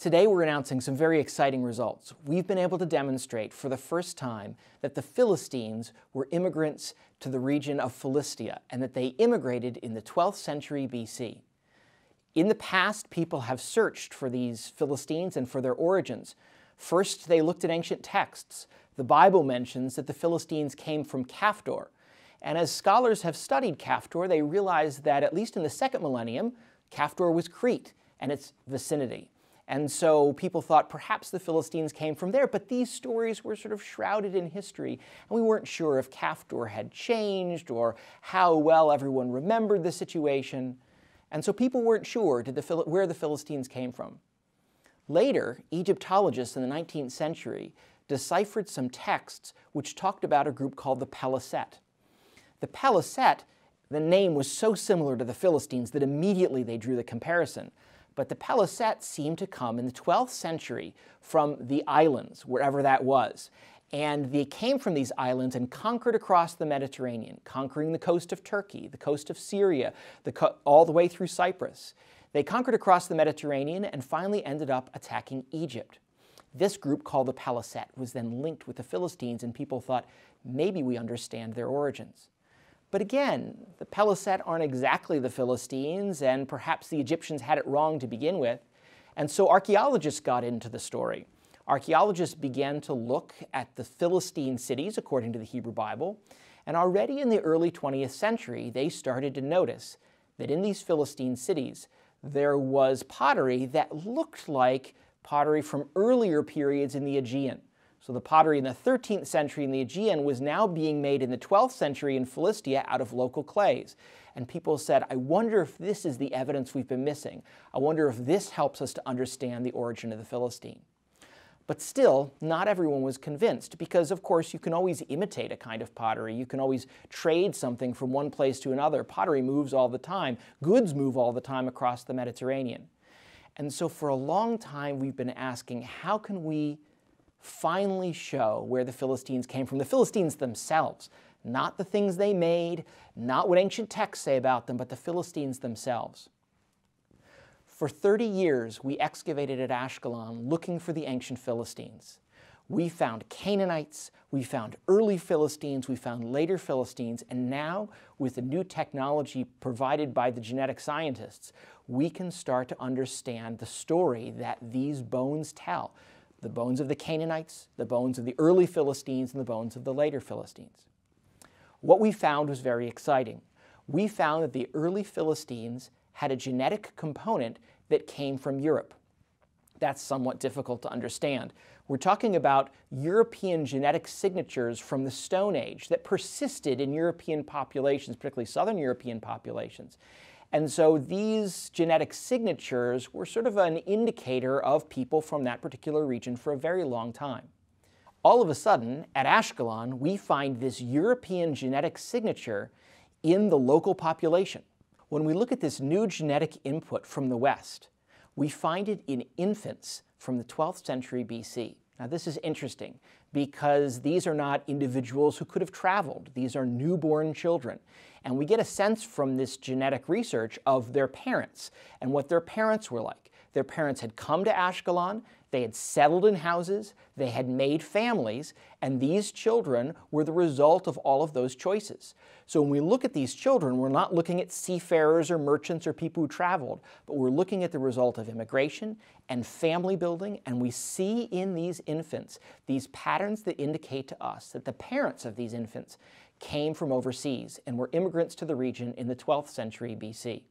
Today we're announcing some very exciting results. We've been able to demonstrate for the first time that the Philistines were immigrants to the region of Philistia and that they immigrated in the 12th century BC. In the past, people have searched for these Philistines and for their origins. First, they looked at ancient texts. The Bible mentions that the Philistines came from Caftor. And as scholars have studied Caftor, they realized that at least in the second millennium, Caftor was Crete and its vicinity. And so people thought perhaps the Philistines came from there, but these stories were sort of shrouded in history, and we weren't sure if Caftor had changed or how well everyone remembered the situation. And so people weren't sure where the Philistines came from. Later, Egyptologists in the 19th century deciphered some texts which talked about a group called the Paliset. The Paliset, the name was so similar to the Philistines that immediately they drew the comparison. But the Paliset seemed to come in the 12th century from the islands, wherever that was. And they came from these islands and conquered across the Mediterranean, conquering the coast of Turkey, the coast of Syria, all the way through Cyprus. They conquered across the Mediterranean and finally ended up attacking Egypt. This group, called the Paliset, was then linked with the Philistines, and people thought, maybe we understand their origins. But again, the Paliset aren't exactly the Philistines, and perhaps the Egyptians had it wrong to begin with. And so archaeologists got into the story. Archaeologists began to look at the Philistine cities according to the Hebrew Bible, and already in the early 20th century, they started to notice that in these Philistine cities, there was pottery that looked like pottery from earlier periods in the Aegean. So the pottery in the 13th century in the Aegean was now being made in the 12th century in Philistia out of local clays. And people said, I wonder if this is the evidence we've been missing. I wonder if this helps us to understand the origin of the Philistine. But still, not everyone was convinced because, of course, you can always imitate a kind of pottery. You can always trade something from one place to another. Pottery moves all the time. Goods move all the time across the Mediterranean. And so for a long time, we've been asking, how can we finally show where the Philistines came from? The Philistines themselves, not the things they made, not what ancient texts say about them, but the Philistines themselves. For 30 years, we excavated at Ashkelon looking for the ancient Philistines. We found Canaanites, we found early Philistines, we found later Philistines, and now, with the new technology provided by the genetic scientists, we can start to understand the story that these bones tell. The bones of the Canaanites, the bones of the early Philistines, and the bones of the later Philistines. What we found was very exciting. We found that the early Philistines had a genetic component that came from Europe. That's somewhat difficult to understand. We're talking about European genetic signatures from the Stone Age that persisted in European populations, particularly southern European populations. And so these genetic signatures were sort of an indicator of people from that particular region for a very long time. All of a sudden, at Ashkelon, we find this European genetic signature in the local population. When we look at this new genetic input from the West, we find it in infants from the 12th century BC. Now this is interesting because these are not individuals who could have traveled. These are newborn children. And we get a sense from this genetic research of their parents and what their parents were like. Their parents had come to Ashkelon, they had settled in houses, they had made families, and these children were the result of all of those choices. So when we look at these children, we're not looking at seafarers or merchants or people who traveled, but we're looking at the result of immigration and family building, and we see in these infants these patterns that indicate to us that the parents of these infants came from overseas and were immigrants to the region in the 12th century BC.